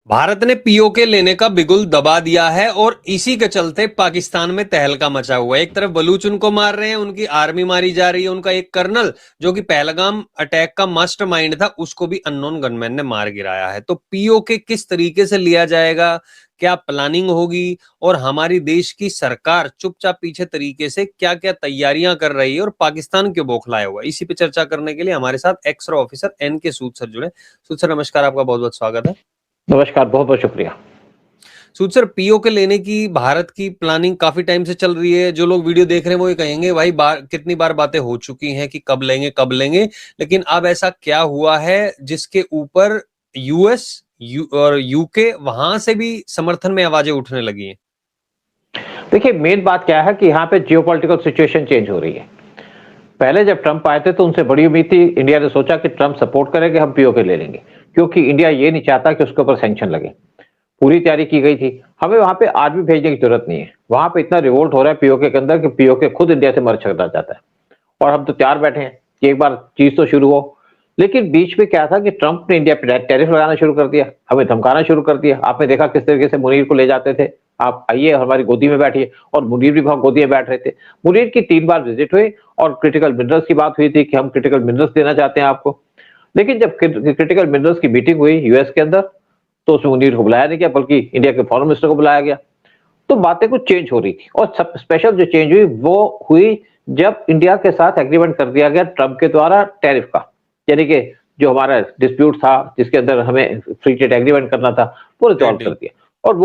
भारत ने पीओके लेने का बिगुल दबा दिया है और इसी के चलते पाकिस्तान में तहलका मचा हुआ है। एक तरफ बलूच उनको मार रहे हैं, उनकी आर्मी मारी जा रही है, उनका एक कर्नल जो कि पहलगाम अटैक का मास्टरमाइंड था उसको भी अननोन गनमैन ने मार गिराया है। तो पीओके किस तरीके से लिया जाएगा, क्या प्लानिंग होगी और हमारी देश की सरकार चुपचाप पीछे तरीके से क्या क्या तैयारियां कर रही है और पाकिस्तान क्यों बौखलाया हुआ, इसी पे चर्चा करने के लिए हमारे साथ एक्स-रे ऑफिसर एन के सूद सर जुड़े। सूद सर नमस्कार, आपका बहुत बहुत स्वागत है। नमस्कार, बहुत बहुत शुक्रिया। सूद सर, पीओके लेने की भारत की प्लानिंग काफी टाइम से चल रही है। जो लोग वीडियो देख रहे हैं वो ये कहेंगे भाई कितनी बार बातें हो चुकी हैं कि कब लेंगे कब लेंगे, लेकिन अब ऐसा क्या हुआ है जिसके ऊपर यूएस और यूके वहां से भी समर्थन में आवाजें उठने लगी हैं। देखिए, मेन बात क्या है कि यहाँ पे जियोपॉलिटिकल सिचुएशन चेंज हो रही है। पहले जब ट्रंप आए थे तो उनसे बड़ी उम्मीद थी, इंडिया ने सोचा कि ट्रंप सपोर्ट करेंगे, हम पीओके ले लेंगे, क्योंकि इंडिया ये नहीं चाहता कि उसके ऊपर सैंक्शन लगे। पूरी तैयारी की गई थी, हमें वहां पे आर्मी भेजने की जरूरत नहीं है। वहां पे इतना रिवोल्ट हो रहा है पीओके के अंदर कि पीओके खुद इंडिया से मर्ज करना चाहता है और हम तो तैयार बैठे हैं कि एक बार चीज तो शुरू हो। लेकिन बीच में क्या था कि ट्रंप ने इंडिया पे टैरिफ लगाना शुरू कर दिया, हमें धमकाना शुरू कर दिया। आपने देखा किस तरीके से मुनीर को ले जाते थे, आप आइए हमारी गोदी में बैठिए, और मुनीर भी वहां गोदी में बैठ रहे थे। मुनीर की 3 बार विजिट हुई और क्रिटिकल मिनरल्स की बात हुई थी कि हम क्रिटिकल मिनरल्स देना चाहते हैं आपको। लेकिन जब क्रिटिकल मिनरल्स की मीटिंग हुई यूएस के अंदर तो उसमें मुनीर को बुलाया नहीं गया, बल्कि इंडिया के फॉरेन मिनिस्टर को बुलाया गया। तो बातें कुछ चेंज हो रही थी, और सब स्पेशल जो चेंज हुई वो हुई जब इंडिया के साथ एग्रीमेंट कर दिया गया ट्रंप के द्वारा टैरिफ का। यानी कि जो हमारा डिस्प्यूट था जिसके अंदर हमें फ्री ट्रेड एग्रीमेंट करना था, वो रिजॉल्व कर दिया। और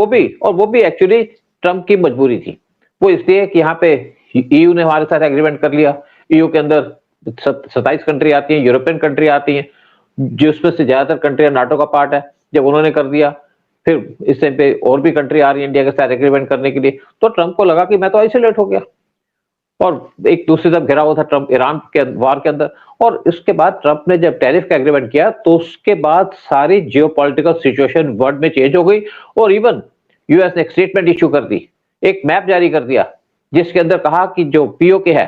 वो भी एक्चुअली ट्रंप की मजबूरी थी। वो इसलिए कि यहाँ पे ईयू ने हमारे साथ एग्रीमेंट कर लिया। ईयू के अंदर 27 कंट्री आती हैं, यूरोपियन कंट्री आती हैं, जिसमें से ज्यादातर कंट्रियां नाटो का पार्ट है। जब उन्होंने कर दिया, फिर इस टाइम पे और भी कंट्री आ रही है इंडिया के साथ एग्रीमेंट करने के लिए, तो ट्रंप को लगा कि मैं तो आइसोलेट हो गया। और एक दूसरी तरफ घिरा हुआ था ट्रंप ईरान के वार के अंदर। और इसके बाद ट्रंप ने जब टैरिफ का एग्रीमेंट किया तो उसके बाद सारी जियोपॉलिटिकल सिचुएशन वर्ल्ड में चेंज हो गई। और इवन यूएस ने एक स्टेटमेंट इश्यू कर दी, एक मैप जारी कर दिया, जिसके अंदर कहा कि जो पीओके है,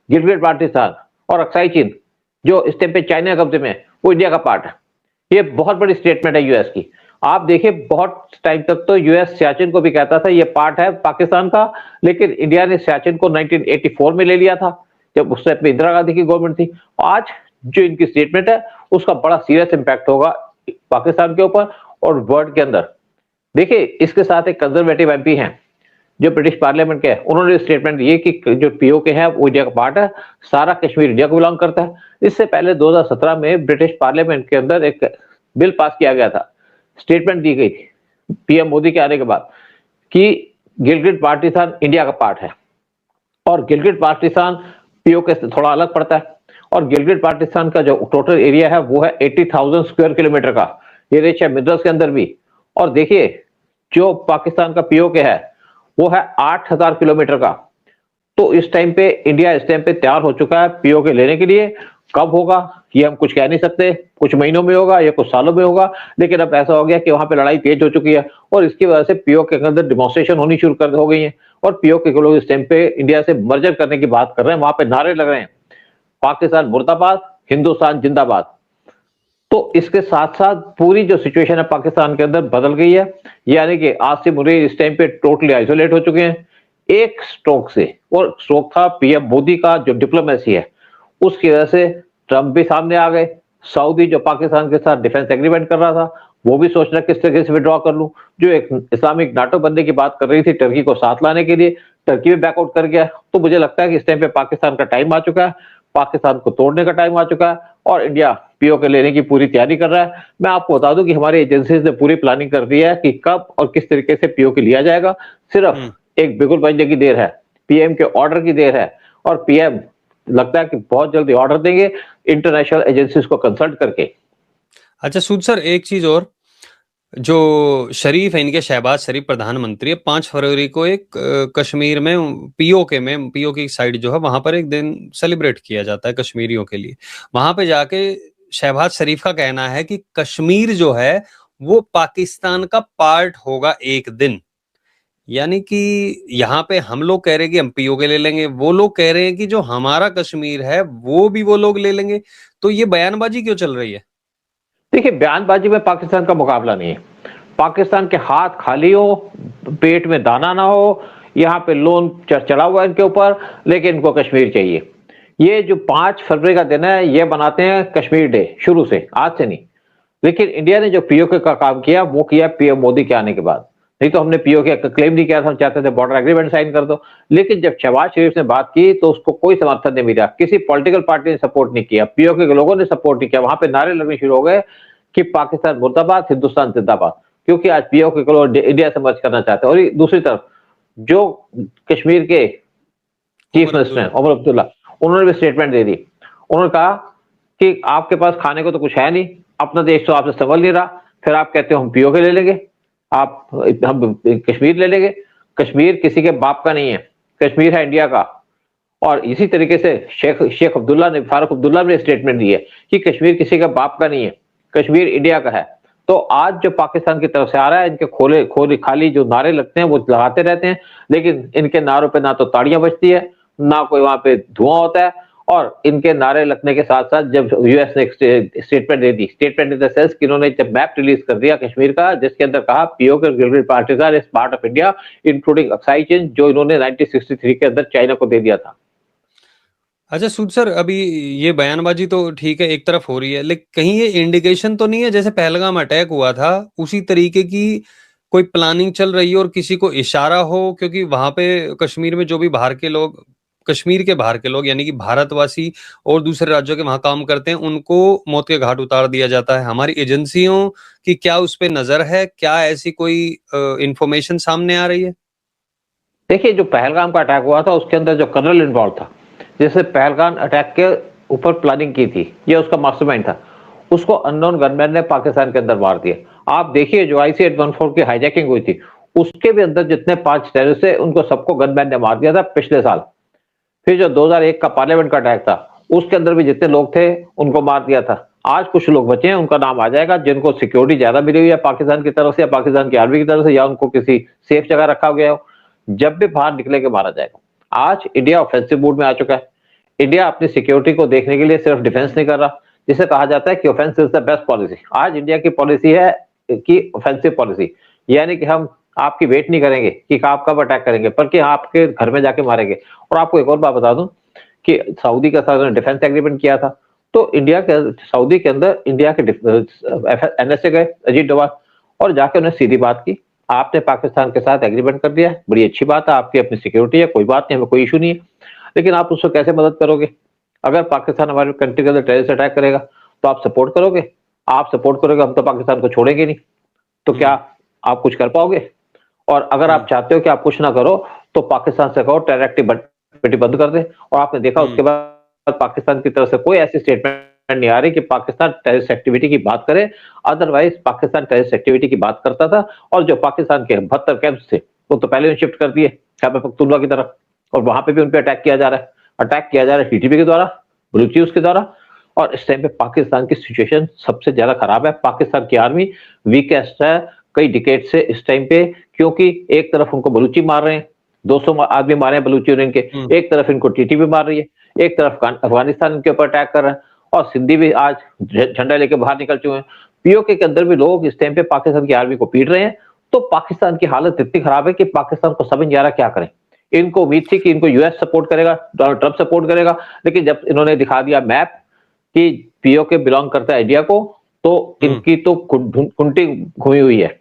गिलगिट बाल्टिस्तान और अक्साई चीन, जो इस टाइम पे चाइना कब्जे में, वो इंडिया का पार्ट है। ये बहुत बड़ी स्टेटमेंट है यूएस की। आप देखिए, बहुत टाइम तक तो यूएस सियाचिन को भी कहता था ये पार्ट है पाकिस्तान का, लेकिन इंडिया ने सियाचिन को 1984 में ले लिया था, जब उससे अपनी इंदिरा गांधी की गवर्नमेंट थी। आज जो इनकी स्टेटमेंट है उसका बड़ा सीरियस इंपैक्ट होगा पाकिस्तान के ऊपर और वर्ल्ड के अंदर। देखिए, इसके साथ एक कंजर्वेटिव एमपी हैं जो ब्रिटिश पार्लियामेंट के, उन्होंने स्टेटमेंट दिए कि जो पीओके है वो इंडिया का पार्ट है, सारा कश्मीर इंडिया को बिलोंग करता है। इससे पहले 2017 में ब्रिटिश पार्लियामेंट के अंदर एक बिल पास किया गया था, स्टेटमेंट दी गई थी पीएम मोदी के आने के बाद कि गिलगिट बाल्टिस्तान इंडिया का पार्ट है। और गिलगिट बाल्टिस्तान पीओके से थोड़ा अलग पड़ता है, और गिलगिट बाल्टिस्तान का जो टोटल एरिया है वो है 80,000 स्क्वायर किलोमीटर का। ये रिच है मिनरल्स के अंदर भी। और देखिए, जो पाकिस्तान का पीओके है वो है 8,000 किलोमीटर का। तो इस टाइम पे इंडिया इस टाइम पे तैयार हो चुका है पीओके लेने के लिए। कब होगा ये हम कुछ कह नहीं सकते, कुछ महीनों में होगा या कुछ सालों में होगा, लेकिन अब ऐसा हो गया कि वहां पे लड़ाई तेज हो चुकी है और इसकी वजह से पीओके के अंदर डिमॉन्स्ट्रेशन होनी शुरू कर हो गई है। और पीओके के लोग इस टाइम पे इंडिया से मर्जर करने की बात कर रहे हैं, वहां पे नारे लग रहे हैं, पाकिस्तान मुर्दाबाद, हिंदुस्तान जिंदाबाद। तो इसके साथ साथ पूरी जो सिचुएशन है पाकिस्तान के अंदर बदल गई है। यानी कि आसिम मुनीर इस टाइम पे टोटली आइसोलेट हो चुके हैं एक स्ट्रोक से, और स्ट्रोक था पीएम मोदी का जो डिप्लोमेसी है उसकी वजह से। ट्रंप भी सामने आ गए, सऊदी जो पाकिस्तान के साथ डिफेंस एग्रीमेंट कर रहा था वो भी सोच रहा किस तरीके से विड्रॉ कर लूं। जो एक इस्लामिक नाटो बनने की बात कर रही थी टर्की को साथ लाने के लिए, टर्की भी बैकआउट कर गया। तो मुझे लगता है कि इस टाइम पे पाकिस्तान का टाइम आ चुका है, पाकिस्तान को तोड़ने का टाइम आ चुका है, और इंडिया पीओके लेने की पूरी तैयारी कर रहा है। मैं आपको बता दूं कि हमारी एजेंसीज ने पूरी प्लानिंग कर दी है कि कब और किस तरीके से पीओके लिया जाएगा। सिर्फ एक बिगुल बजने की देर है, पीएम के ऑर्डर की देर है, और पीएम लगता है कि बहुत जल्दी ऑर्डर देंगे इंटरनेशनल एजेंसीज को कंसल्ट करके। अच्छा सूद सर, एक चीज और, जो शरीफ है इनके, शहबाज शरीफ प्रधानमंत्री है, 5 फरवरी को एक कश्मीर में पीओके की साइड जो है वहां पर एक दिन सेलिब्रेट किया जाता है कश्मीरियों के लिए। वहां पे जाके शहबाज शरीफ का कहना है कि कश्मीर जो है वो पाकिस्तान का पार्ट होगा एक दिन। यानी कि यहाँ पे हम लोग कह रहे हैं कि हम पीओके ले लेंगे, वो लोग कह रहे हैं कि जो हमारा कश्मीर है वो भी वो लोग ले लेंगे। तो ये बयानबाजी क्यों चल रही है? देखिए, बयानबाजी में पाकिस्तान का मुकाबला नहीं है। पाकिस्तान के हाथ खाली हो, पेट में दाना ना हो, यहाँ पे लोन चढ़ा हुआ है इनके ऊपर, लेकिन इनको कश्मीर चाहिए। ये जो 5 फरवरी का दिन है, ये बनाते हैं कश्मीर डे शुरू से, आज से नहीं। लेकिन इंडिया ने जो पीओके का काम किया, वो किया पीएम मोदी के आने के बाद। नहीं तो हमने पीओके का क्लेम नहीं किया था, हम चाहते थे बॉर्डर एग्रीमेंट साइन कर दो। लेकिन जब शहबाज शरीफ ने बात की तो उसको कोई समर्थन नहीं मिला, किसी पॉलिटिकल पार्टी ने सपोर्ट नहीं किया, पीओके के लोगों ने सपोर्ट नहीं किया। वहां पे नारे लगने शुरू हो गए कि पाकिस्तान मुर्दाबाद, हिंदुस्तान जिंदाबाद, क्योंकि आज पीओके के लोग इंडिया से मर्ज करना चाहते हैं। और दूसरी तरफ जो कश्मीर के चीफ मिनिस्टर हैं उमर अब्दुल्ला, उन्होंने भी स्टेटमेंट दे दी। उन्होंने कहा कि आपके पास खाने को तो कुछ है नहीं, अपना देश तो आपसे संभल नहीं रहा, फिर आप कहते हो हम पीओके ले लेंगे, हम कश्मीर ले लेंगे। कश्मीर किसी के बाप का नहीं है, कश्मीर है इंडिया का। और इसी तरीके से शेख अब्दुल्ला ने, फारूक अब्दुल्ला ने स्टेटमेंट दी है कि कश्मीर किसी का बाप का नहीं है, कश्मीर इंडिया का है। तो आज जो पाकिस्तान की तरफ से आ रहा है, इनके खोले खाली जो नारे लगते हैं वो लगाते रहते हैं, लेकिन इनके नारों पे ना तो ताड़ियां बजती है, ना कोई वहां पे धुआं होता है। और इनके नारे लगने के साथ साथ जब यूएस ने statement they the, statement in the sense कि इन्होंने जब मैप रिलीज कर दिया कश्मीर का, जिसके अंदर कहा PoK Gilgit Baltistan is part of India including Aksai chain, जो इन्होंने 1963 के अंदर चाइना को दे दिया था। अच्छा सूद सर, अभी ये बयानबाजी तो ठीक है, एक तरफ हो रही है, लेकिन कहीं ये इंडिकेशन तो नहीं है जैसे पहलगाम अटैक हुआ था उसी तरीके की कोई प्लानिंग चल रही है और किसी को इशारा हो? क्योंकि वहां पे कश्मीर में जो भी बाहर के लोग, कश्मीर के बाहर के लोग यानी कि भारतवासी और दूसरे राज्यों के वहां काम करते हैं, उनको मौत के घाट उतार दिया जाता है। हमारी एजेंसियों की क्या उस पर नजर है? क्या ऐसी कोई इंफॉर्मेशन सामने आ रही है? देखिए, जो पहलगाम का अटैक हुआ था उसके अंदर जो कर्नल इन्वॉल्व था, जिसने पहलगाम अटैक के ऊपर प्लानिंग की थी, ये उसका मास्टरमाइंड था, उसको अननोन गनमैन ने पाकिस्तान के अंदर मार दिया। आप देखिए, जो IC-814 की हाईजैकिंग हुई थी, उसके भी अंदर जितने 5 टेररिस्ट थे, उनको सबको गनमैन ने मार दिया था पिछले साल। फिर जो 2001 का पार्लियामेंट का अटैक था, उसके अंदर भी जितने लोग थे उनको मार दिया था। आज कुछ लोग बचे हैं, उनका नाम आ जाएगा, जिनको सिक्योरिटी ज्यादा मिली हुई है पाकिस्तान की तरफ से या पाकिस्तान की आर्मी की तरफ से, या उनको किसी सेफ जगह रखा गया हो। जब भी बाहर निकलेंगे मारा जाएगा। आज इंडिया ऑफेंसिव मूड में आ चुका है। इंडिया अपनी सिक्योरिटी को देखने के लिए सिर्फ डिफेंस नहीं कर रहा, जिसे कहा जाता है कि offence is the best policy. आज इंडिया की पॉलिसी है कि ऑफेंसिव पॉलिसी, यानी कि हम आपकी वेट नहीं करेंगे कि आप कब अटैक करेंगे, बल्कि आपके घर में जाके मारेंगे। और आपको एक और बात बता दूं कि सऊदी के साथ डिफेंस एग्रीमेंट किया था, तो इंडिया के सऊदी के अंदर इंडिया के NSA गए, अजीत डोभाल, और जाके उन्हें सीधी बात की, आपने पाकिस्तान के साथ एग्रीमेंट कर दिया, बड़ी अच्छी बात है, आपकी अपनी सिक्योरिटी है, कोई बात नहीं, हमें कोई इशू नहीं है, लेकिन आप उसको कैसे मदद करोगे? अगर पाकिस्तान हमारे कंट्री के अंदर टेररिस्ट अटैक करेगा तो आप सपोर्ट करोगे? आप सपोर्ट करोगे, हम तो पाकिस्तान को छोड़ेंगे नहीं। तो क्या आप कुछ कर पाओगे? और अगर आप चाहते हो कि आप कुछ ना करो, तो पाकिस्तान से कहो टेरर एक्टिविटी बंद कर दे। और आपने देखा उसके बाद पाकिस्तान की तरफ से कोई ऐसी स्टेटमेंट नहीं आ रही कि पाकिस्तान टेररिस्ट एक्टिविटी की बात करे। अदरवाइज पाकिस्तान टेररिस्ट एक्टिविटी की बात करता था, और जो पाकिस्तान के 72 कैंप्स थे वो तो पहले शिफ्ट कर दिए खैबर पख्तूनख्वा की तरफ, और वहां पे भी उन पे अटैक किया जा रहा है। अटैक किया जा रहा है TTP के द्वारा, बलूचियों के द्वारा। और इस टाइम पे पाकिस्तान की सिचुएशन सबसे ज्यादा खराब है। पाकिस्तान की आर्मी वीकेस्ट है कई डिकेड से इस टाइम पे, क्योंकि एक तरफ उनको बलूची मार रहे हैं, 200 आदमी मारे हैं बलूचियों ने इनके, एक तरफ इनको TTP मार रही है, एक तरफ अफगानिस्तान इनके ऊपर अटैक कर रहा है, और सिंधी भी आज झंडा लेके बाहर निकल चुके हैं। पीओके के अंदर भी लोग इस टाइम पे पाकिस्तान की आर्मी को पीट रहे हैं। तो पाकिस्तान की हालत इतनी खराब है कि पाकिस्तान को समझ नहीं आ रहा क्या करें। इनको उम्मीद थी कि इनको यूएस सपोर्ट करेगा, डोनाल्ड ट्रंप सपोर्ट करेगा, लेकिन जब इन्होंने दिखा दिया मैप कि पीओके बिलोंग करता है इंडिया को, तो इनकी तो कुंटी घुमी हुई है।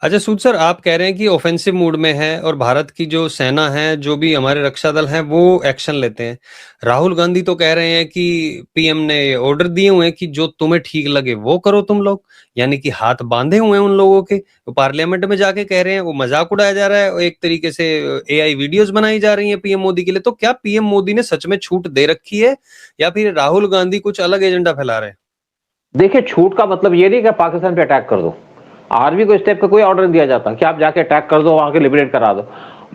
अच्छा सूद सर, आप कह रहे हैं कि ऑफेंसिव मूड में है और भारत की जो सेना है, जो भी हमारे रक्षा दल हैं, वो एक्शन लेते हैं। राहुल गांधी तो कह रहे हैं कि पीएम ने ऑर्डर दिए हुए हैं कि जो तुम्हें ठीक लगे वो करो तुम लोग, यानी कि हाथ बांधे हुए हैं उन लोगों के। तो पार्लियामेंट में जाके कह रहे हैं, वो मजाक उड़ाया जा रहा है और एक तरीके से AI वीडियोस बनाई जा रही हैं पीएम मोदी के लिए। तो क्या पीएम मोदी ने सच में छूट दे रखी है, या फिर राहुल गांधी कुछ अलग एजेंडा फैला रहे हैं? देखिए, छूट का मतलब ये नहीं कि पाकिस्तान पे अटैक कर दो। आर्मी को इस टाइप का कोई ऑर्डर नहीं दिया जाता कि आप जाके अटैक कर दो, वहां के लिबरेट करा दो।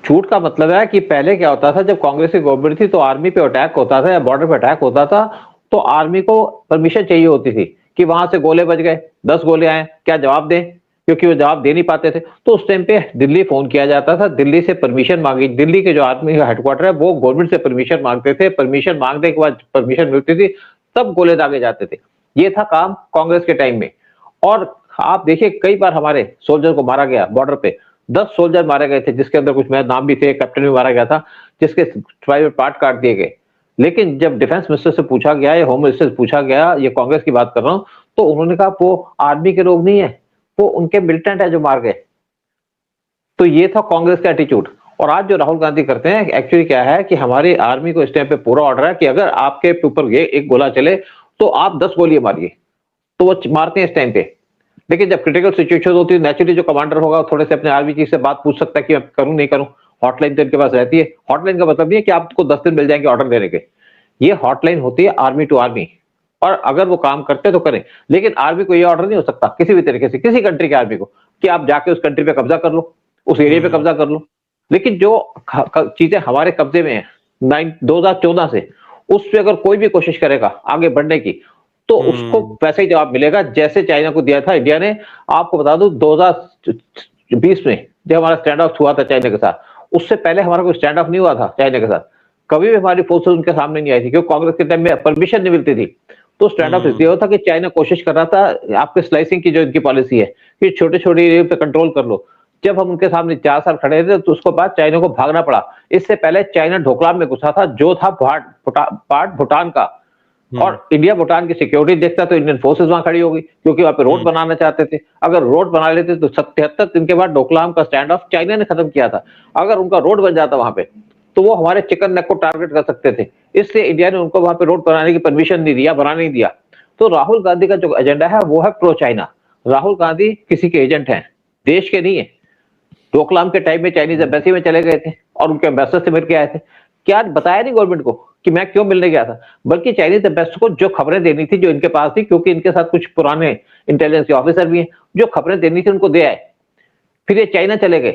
छूट का मतलब है कि पहले क्या होता था, जब कांग्रेस की गवर्नमेंट थी तो आर्मी पे अटैक होता था या बॉर्डर पे अटैक होता था, तो आर्मी को परमिशन चाहिए होती थी कि वहां से गोले बज गए, 10 गोले आए, क्या जवाब दें? क्योंकि वो जवाब दे नहीं पाते थे। तो उस टाइम पे दिल्ली फोन किया जाता था, दिल्ली से परमिशन मांगी, दिल्ली के जो आर्मी का हेडक्वार्टर है वो गवर्नमेंट से परमिशन मांगते थे, परमिशन मांगने के बाद परमिशन मिलती थी, तब गोले दागे जाते थे। ये था काम कांग्रेस के टाइम में। और आप देखिए कई बार हमारे सोल्जर को मारा गया बॉर्डर पे, 10 सोल्जर मारे गए थे, जिसके अंदर कुछ मेरे नाम भी थे, कैप्टन भी मारा गया था, जिसके प्राइवेट पार्ट काट दिए गए। लेकिन जब डिफेंस मिनिस्टर से पूछा गया या होम मिनिस्टर से पूछा गया, ये कांग्रेस की बात कर रहा हूं, तो उन्होंने कहा वो आर्मी के लोग नहीं है, वो उनके मिलिटेंट है जो मार गए। तो ये था कांग्रेस का एटीट्यूड। और आज जो राहुल गांधी करते हैं, एक्चुअली क्या है कि हमारी आर्मी को इस टाइम पे पूरा ऑर्डर है कि अगर आपके ऊपर ये एक गोला चले तो आप 10 गोलियां मारिए, तो वो मारते हैं इस टाइम पे। लेकिन जब क्रिटिकल सिचुएशन होती है, नेचुरली जो कमांडर होगा थोड़े से अपने आर्मी चीफ से बात पूछ सकता है कि मैं करूं नहीं करूं। हॉटलाइन तो इनके पास रहती है। हॉटलाइन का मतलब नहीं है कि आपको 10 दिन मिल जाएंगे ऑर्डर देने के, ये हॉटलाइन होती है आर्मी टू आर्मी, और अगर वो काम करते तो करें। लेकिन आर्मी को ये ऑर्डर नहीं हो सकता किसी भी तरीके से, किसी कंट्री के आर्मी को, कि आप जाके उस कंट्री पे कब्जा कर लो, उस एरिया पे कब्जा कर लो। लेकिन जो चीजें हमारे कब्जे में है 2014 से, उस पर अगर कोई भी कोशिश करेगा आगे बढ़ने की, तो उसको वैसे ही जवाब मिलेगा जैसे चाइना को दिया था इंडिया ने। आपको बता दूं 2020 में जब हमारा स्टैंड ऑफ हुआ था चाइना के साथ, उससे पहले हमारा कोई स्टैंड ऑफ नहीं हुआ था चाइना के साथ, कभी भी हमारी फोर्सेस उनके सामने नहीं आई थी, क्योंकि कांग्रेस के टाइम में परमिशन नहीं मिलती थी। तो स्टैंड ऑफ इसलिए होता कि चाइना कोशिश कर रहा था आपके स्लाइसिंग की जो इनकी पॉलिसी है कि छोटे छोटे एरिया पे कंट्रोल कर लो। जब हम उनके सामने 4 साल खड़े थे तो उसके बाद चाइना को भागना पड़ा। इससे पहले चाइना ढोकलाम में घुसा था, जो था पार्ट भूटान का, और इंडिया भूटान की सिक्योरिटी देखता तो इंडियन फोर्सेस वहां खड़ी होगी, क्योंकि वहां पे रोड बनाना चाहते थे। अगर रोड बना लेते तो 77 दिन के बाद डोकलाम का स्टैंड ऑफ चाइना ने खत्म किया था। अगर उनका रोड बन जाता वहां पे, तो वो हमारे चिकन नेक को टारगेट कर सकते थे। इसलिए इंडिया ने उनको वहां पे रोड बनाने की परमिशन नहीं दिया, बनाने नहीं दिया। तो राहुल गांधी का जो एजेंडा है वो है प्रो चाइना। राहुल गांधी किसी के एजेंट हैं, देश के नहीं है। डोकलाम के टाइम में चाइनीज एम्बेसी में चले गए थे और उनके एम्बेसडर से मिल के आए थे। क्या बताया नहीं गवर्नमेंट को कि मैं क्यों मिलने गया था, बल्कि चाइनीज एम्बेसडर को जो खबरें देनी थी जो इनके पास थी, क्योंकि इनके साथ कुछ पुराने इंटेलिजेंस ऑफिसर भी हैं, जो खबरें देनी थी उनको दे आए। फिर ये चाइना चले गए।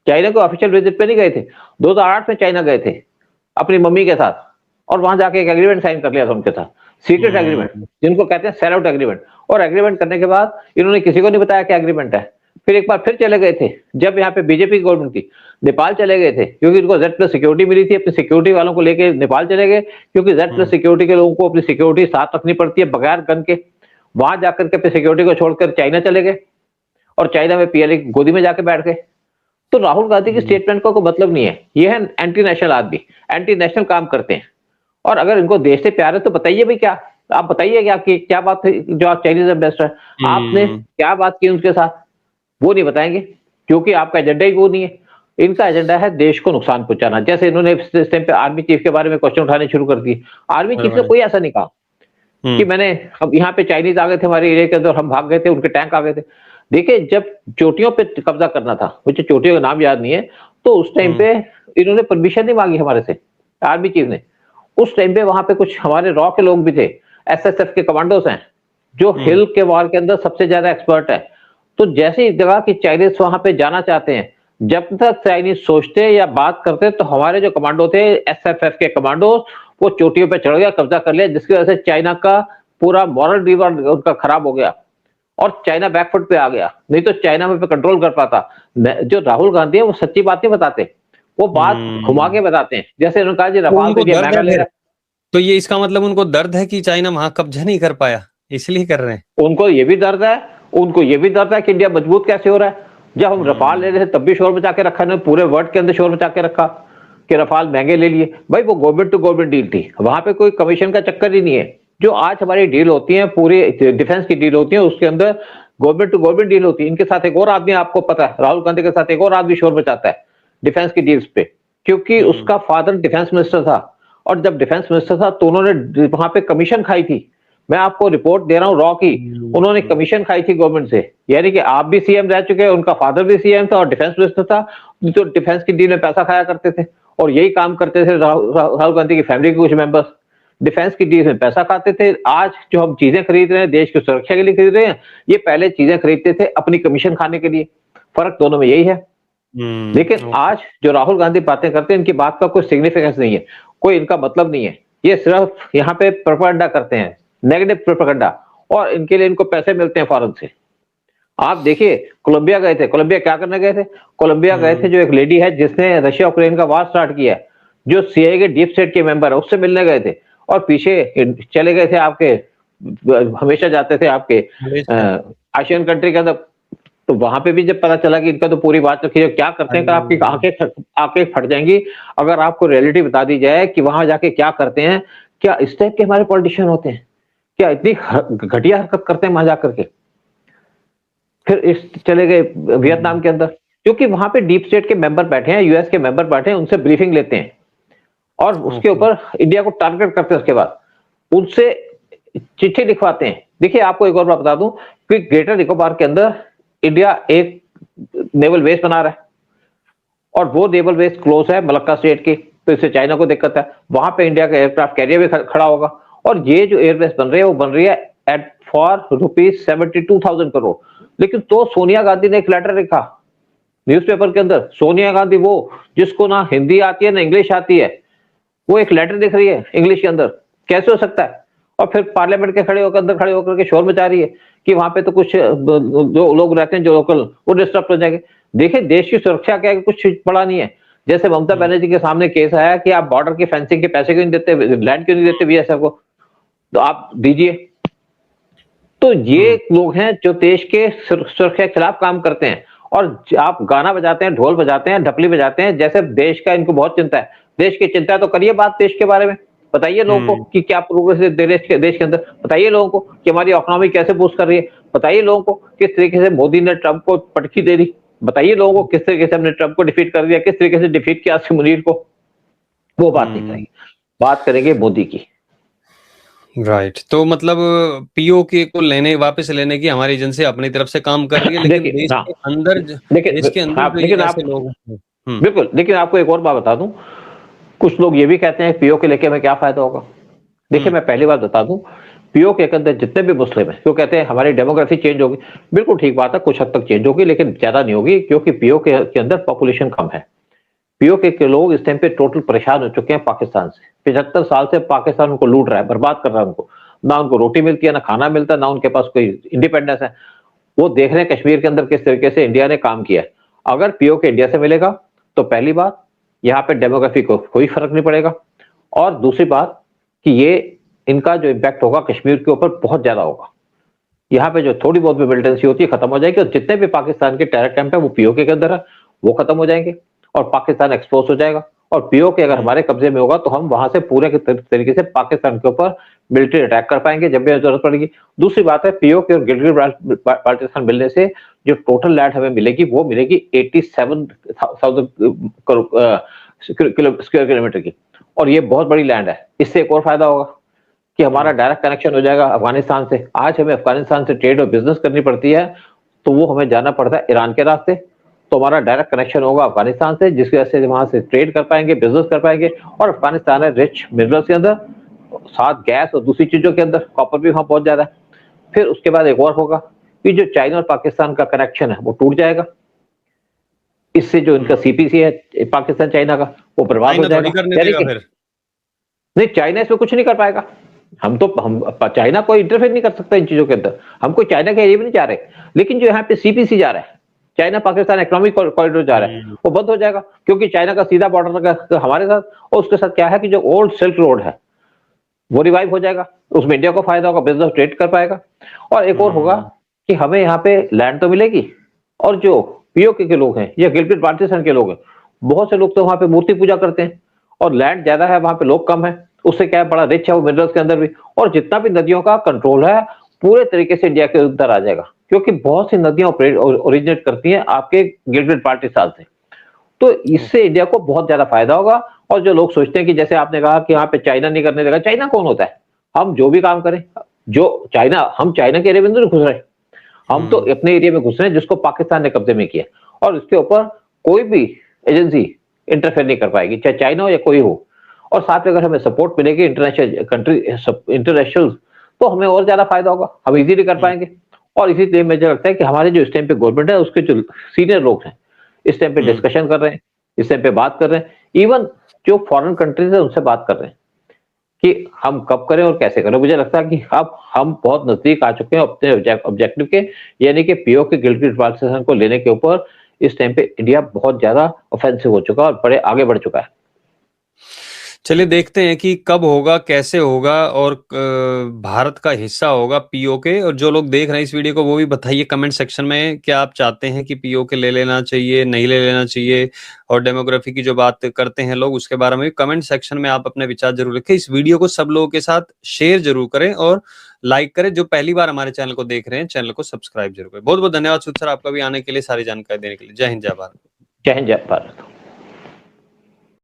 चाइना को ऑफिशियल विजिट पे नहीं गए थे, 2008 में चाइना गए थे अपनी मम्मी के साथ, और वहां जाके एक एग्रीमेंट साइन कर लिया था उनके साथ, सीक्रेट एग्रीमेंट, जिनको कहते हैं सेल आउट एग्रीमेंट। और एग्रीमेंट करने के बाद इन्होंने किसी को नहीं बताया क्या एग्रीमेंट है। फिर एक बार फिर चले गए थे, जब यहाँ पे बीजेपी की गवर्नमेंट थी, नेपाल चले गए थे, क्योंकि इनको Z+ सिक्योरिटी मिली थी। अपनी सिक्योरिटी वालों को लेके नेपाल चले गए, क्योंकि Z+ सिक्योरिटी के लोगों को अपनी सिक्योरिटी साथ रखनी पड़ती है बगैर गन के। वहां जाकर के अपनी सिक्योरिटी को छोड़कर चाइना चले गए, और चाइना में PLA की गोदी में जाके बैठ गए। तो राहुल गांधी की स्टेटमेंट का कोई मतलब नहीं है। ये है एंटी नेशनल आदमी, एंटी नेशनल काम करते हैं। और अगर इनको देश से प्यार है तो बताइए भाई, क्या आप बताइए कि आपकी क्या बात है, जो आप चाइनीज एम्बेसडर है आपने क्या बात की उनके साथ, वो नहीं बताएंगे, क्योंकि आपका एजेंडा ही वो नहीं है। इनका एजेंडा है देश को नुकसान पहुंचाना। जैसे इन्होंने इस टाइम पे आर्मी चीफ के बारे में क्वेश्चन उठाने शुरू कर दिए। आर्मी चीफ ने कोई ऐसा नहीं कहा कि मैंने, अब यहाँ पे चाइनीज आ गए थे हमारे एरिया के अंदर, हम भाग गए थे, उनके टैंक आ गए थे। देखिए जब चोटियों पे कब्जा करना था, मुझे चोटियों का नाम याद नहीं है, तो उस टाइम पे इन्होंने परमिशन नहीं मांगी हमारे से, आर्मी चीफ ने। उस टाइम पे वहां पे कुछ हमारे रॉ के लोग भी थे, SSF के कमांडोज हैं, जो हिल के वॉर के अंदर सबसे ज्यादा एक्सपर्ट है। तो जैसे ही जगह कि चाइनीज वहां पे जाना चाहते हैं, जब तक चाइनीज सोचते या बात करते, तो हमारे जो कमांडो थे SFF के कमांडो, वो चोटियों पे चढ़ गया, कब्जा कर लिया, जिसकी वजह से चाइना का पूरा मॉरल रिवर उनका खराब हो गया और चाइना बैकफुट पे आ गया। नहीं तो चाइना में पे कंट्रोल कर पाता। जो राहुल गांधी है वो सच्ची बात नहीं बताते, वो बात घुमा के बताते हैं। जैसे उन्होंने कहा जी रफाल के लिए महंगा ले रहा है, तो ये इसका मतलब उनको दर्द है कि चाइना वहां कब्जा नहीं कर पाया, इसलिए कर रहे हैं। उनको ये भी दर्द है, उनको ये भी दर्द है कि इंडिया मजबूत कैसे हो रहा है। जब हम रफाल ले रहे थे तब भी शोर मचा के रखा, पूरे वर्ल्ड के अंदर शोर मचा के रखा कि रफाल महंगे ले लिए। भाई वो गवर्नमेंट टू गवर्नमेंट डील थी, वहां पे कोई कमीशन का चक्कर ही नहीं है। जो आज हमारी डील होती है, पूरी डिफेंस की डील होती है, उसके अंदर गवर्नमेंट टू गवर्नमेंट डील होती है। इनके साथ एक और आदमी, आपको पता है, राहुल गांधी के साथ एक और आदमी शोर मचाता है डिफेंस की डील्स पे, क्योंकि उसका फादर डिफेंस मिनिस्टर था। और जब डिफेंस मिनिस्टर था तो उन्होंने वहां पे कमीशन खाई थी। मैं आपको रिपोर्ट दे रहा हूं रॉ की, उन्होंने कमीशन खाई थी गवर्नमेंट से। यानी कि आप भी CM रह चुके हैं, उनका फादर भी CM था और डिफेंस मिनिस्टर था, जो डिफेंस की डील में पैसा खाया करते थे। और यही काम करते थे राहुल गांधी की फैमिली के कुछ मेंबर्स, डिफेंस की डील में पैसा खाते थे। आज जो हम चीजें खरीद रहे हैं देश की सुरक्षा के लिए खरीद रहे हैं, ये पहले चीजें खरीदते थे अपनी कमीशन खाने के लिए। फर्क दोनों में यही है। लेकिन आज जो राहुल गांधी बातें करते हैं, इनकी बात का कोई सिग्निफिकेंस नहीं है, कोई इनका मतलब नहीं है। ये सिर्फ यहाँ पे प्रोपेगेंडा करते हैं, नेगेटिव प्रोपेगेंडा, और इनके लिए इनको पैसे मिलते हैं फॉरेन से। आप देखिए कोलंबिया गए थे, कोलंबिया क्या करने गए थे? कोलंबिया गए थे, जो एक लेडी है जिसने रशिया यूक्रेन का वार स्टार्ट किया है, जो CIA के डीप स्टेट के मेंबर है, उससे मिलने गए थे। और पीछे चले गए थे आपके, हमेशा जाते थे आपके आशियन कंट्री के अंदर, तो वहां पे भी जब पता चला कि इनका तो पूरी बात रखी है, क्या करते हैं, आपकी आंखें फट जाएंगी अगर आपको रियलिटी बता दी जाए कि वहां जाके क्या करते हैं। क्या इस टाइप के हमारे पॉलिटिशियन होते हैं? क्या इतनी घटिया हरकत करते हैं वहां जाकर के? फिर इस चले गए वियतनाम के अंदर, क्योंकि वहां पे डीप स्टेट के मेंबर बैठे हैं, यूएस के मेंबर बैठे हैं, उनसे ब्रीफिंग लेते हैं और उसके ऊपर इंडिया को टारगेट करते हैं। उसके बाद उनसे चिट्ठी लिखवाते हैं। देखिए, आपको एक और बात बता दूं कि ग्रेटर निकोबार के अंदर इंडिया एक नेवल बेस बना रहा है और वो नेवल बेस क्लोज है मलक्का स्टेट की, तो इससे चाइना को दिक्कत है। वहां पे इंडिया का एयरक्राफ्ट कैरियर भी खड़ा होगा और ये जो एयरबेस बन रही है वो बन रही है एट फॉर ₹72,000 करोड़। लेकिन तो सोनिया गांधी ने एक लेटर लिखा न्यूज़पेपर के अंदर, सोनिया गांधी वो जिसको ना हिंदी आती है ना इंग्लिश आती है, वो एक लेटर लिख रही है इंग्लिश के अंदर, कैसे हो सकता है? और फिर पार्लियामेंट के अंदर खड़े होकर के शोर मचा रही है कि वहां पे तो कुछ जो लोग रहते हैं जो लोकल, वो डिस्टर्ब हो जाएंगे। देखिए, देश की सुरक्षा क्या है, कुछ बड़ा नहीं है। जैसे ममता बनर्जी के सामने केस आया कि आप बॉर्डर की फेंसिंग के पैसे क्यों नहीं देते, लैंड क्यों नहीं देते बीएसएफ को, तो आप दीजिए। तो ये लोग हैं जो देश के सुरक्षा के खिलाफ काम करते हैं और आप गाना बजाते हैं, ढोल बजाते हैं, ढपली बजाते हैं, जैसे देश का इनको बहुत चिंता है। देश की चिंता है तो करिए बात देश के बारे में, बताइए लोगों को कि क्या प्रोग्रेस है देश के अंदर, बताइए लोगों को कि हमारी इकोनॉमी कैसे बूस्ट कर रही है, बताइए लोगों को किस तरीके से मोदी ने ट्रंप को पटकी दे दी, बताइए लोगों को किस तरीके से हमने ट्रंप को डिफीट कर दिया, किस तरीके से डिफीट किया आसिम मुनीर को। वो बात नहीं करेंगे, बात करेंगे मोदी की। राइट, तो मतलब पीओके को वापस लेने की हमारी एजेंसी अपनी तरफ से काम कर रही है, लेकिन देश के अंदर जो ऐसे लोग हैं। बिल्कुल, लेकिन आपको एक और बात बता दूं, कुछ लोग ये भी कहते हैं पीओके लेके हमें क्या फायदा होगा। देखिए, मैं पहली बात बता दूं, पीओके के अंदर जितने भी मुस्लिम हैं, वो कहते हैं हमारी डेमोग्राफी चेंज होगी। बिल्कुल ठीक बात है, कुछ हद तक चेंज होगी, लेकिन ज्यादा नहीं होगी, क्योंकि पीओके के अंदर पॉपुलेशन कम है। पीओके के लोग इस टाइम पे टोटल परेशान हो चुके हैं पाकिस्तान से। 75 साल से पाकिस्तान उनको लूट रहा है, बर्बाद कर रहा है उनको, ना उनको रोटी मिलती है, ना खाना मिलता है, ना उनके पास कोई इंडिपेंडेंस है। वो देख रहे हैं कश्मीर के अंदर किस तरीके से इंडिया ने काम किया है। अगर पीओके इंडिया से मिलेगा तो पहली बात, यहाँ पे डेमोग्राफी को कोई फर्क नहीं पड़ेगा, और दूसरी बात कि ये इनका जो इम्पैक्ट होगा कश्मीर के ऊपर बहुत ज्यादा होगा। यहाँ पे जो थोड़ी बहुत भी मिलिटेंसी होती है खत्म हो जाएगी और जितने भी पाकिस्तान के टेरर कैंप है वो पीओके के अंदर है, वो खत्म हो जाएंगे और पाकिस्तान एक्सपोज हो जाएगा। और पीओके अगर हमारे कब्जे में होगा तो हम वहां से पूरे तरीके से पाकिस्तान के ऊपर मिलिट्री अटैक कर पाएंगे जब भी जरूरत पड़ेगी। दूसरी बात है, पीओके और गिलगित बाल्टिस्तान मिलने से जो टोटल लैंड हमें मिलेगी वो मिलेगी 87,000 स्क्वायर किलोमीटर की, और ये बहुत बड़ी लैंड है। इससे एक और फायदा होगा कि हमारा डायरेक्ट कनेक्शन हो जाएगा अफगानिस्तान से। आज हमें अफगानिस्तान से ट्रेड और बिजनेस करनी पड़ती है तो वो हमें जाना पड़ता है ईरान के रास्ते, तो हमारा डायरेक्ट कनेक्शन होगा अफगानिस्तान से, जिसकी वजह से वहां से ट्रेड कर पाएंगे, बिजनेस कर पाएंगे। और अफगानिस्तान है रिच मिनरल्स के अंदर, साथ गैस और दूसरी चीजों के अंदर, कॉपर भी वहां पहुंच जाता है। फिर उसके बाद एक और होगा कि जो चाइना और पाकिस्तान का कनेक्शन है वो टूट जाएगा। इससे जो इनका सीपीसी है पाकिस्तान चाइना का, वो बर्बाद हो जाएगा। नहीं, चाइना इसमें कुछ नहीं कर पाएगा। हम चाइना कोई इंटरफेयर नहीं कर सकता इन चीजों के अंदर, हम कोई चाइना के एरिया में नहीं जा रहे। लेकिन जो यहाँ पे सीपीसी जा रहा है, चाइना पाकिस्तान इकोनॉमिक कॉरिडोर जा रहा है, वो बंद हो जाएगा, क्योंकि चाइना का सीधा बॉर्डर हमारे साथ, और उसके साथ क्या है कि जो ओल्ड सिल्क रोड है वो रिवाइव हो जाएगा, उसमें इंडिया को फायदा होगा, बिजनेस ट्रेड कर पाएगा। और एक और होगा कि हमें यहाँ पे लैंड तो मिलेगी, और जो पीओके के लोग हैं या गिलगित बाल्टिस्तान के लोग हैं, बहुत से लोग तो वहां पे मूर्ति पूजा करते हैं और लैंड ज्यादा है, वहां पे लोग कम है, उससे क्या है, बड़ा रिच है वो मिनरल्स के अंदर भी, और जितना भी नदियों का कंट्रोल है पूरे तरीके से इंडिया के अंदर आ जाएगा, क्योंकि बहुत सी नदियां ओरिजिनेट करती हैं आपके गिलगित बाल्टिस्तान से। तो इससे इंडिया को बहुत ज्यादा फायदा होगा। और जो लोग सोचते हैं कि जैसे आपने कहा कि यहाँ पे चाइना नहीं करने देगा, चाइना कौन होता है? हम जो भी काम करें, जो चाइना, हम चाइना के एरिया में नहीं घुस रहे, हम तो अपने एरिया में घुस रहे हैं जिसको पाकिस्तान ने कब्जे में किया, और इसके ऊपर कोई भी एजेंसी इंटरफेयर नहीं कर पाएगी, चाहे चाइना हो या कोई हो। और साथ में अगर हमें सपोर्ट मिलेगी इंटरनेशनल, तो हमें और ज्यादा फायदा होगा, हम इजीली कर पाएंगे। और इसी लिए मुझे लगता है कि हमारे जो इस टाइम पे गवर्नमेंट है, उसके जो सीनियर लोग हैं इस टाइम पे डिस्कशन कर रहे हैं, इस टाइम पे बात कर रहे हैं, इवन जो फॉरेन कंट्रीज है उनसे बात कर रहे हैं कि हम कब करें और कैसे करें। मुझे लगता है कि अब हम बहुत नजदीक आ चुके हैं अपने ऑब्जेक्टिव के, यानी कि पीओके गिलगित बाल्टिस्तान को लेने के ऊपर इस टाइम पे इंडिया बहुत ज्यादा ऑफेंसिव हो चुका है और बड़े आगे बढ़ चुका है। चलिए देखते हैं कि कब होगा, कैसे होगा और भारत का हिस्सा होगा पीओके। और जो लोग देख रहे हैं इस वीडियो को वो भी बताइए कमेंट सेक्शन में, क्या आप चाहते हैं कि पीओके ले लेना चाहिए, नहीं ले लेना चाहिए। और डेमोग्राफी की जो बात करते हैं लोग उसके बारे में भी कमेंट सेक्शन में आप अपने विचार जरूर रखें। इस वीडियो को सब लोगों के साथ शेयर जरूर करें और लाइक करें। जो पहली बार हमारे चैनल को देख रहे हैं चैनल को सब्सक्राइब जरूर करें। बहुत बहुत धन्यवाद सूद सर आपका भी आने के लिए, सारी जानकारी देने के लिए। जय हिंद, जय भारत। जय हिंद, जय भारत।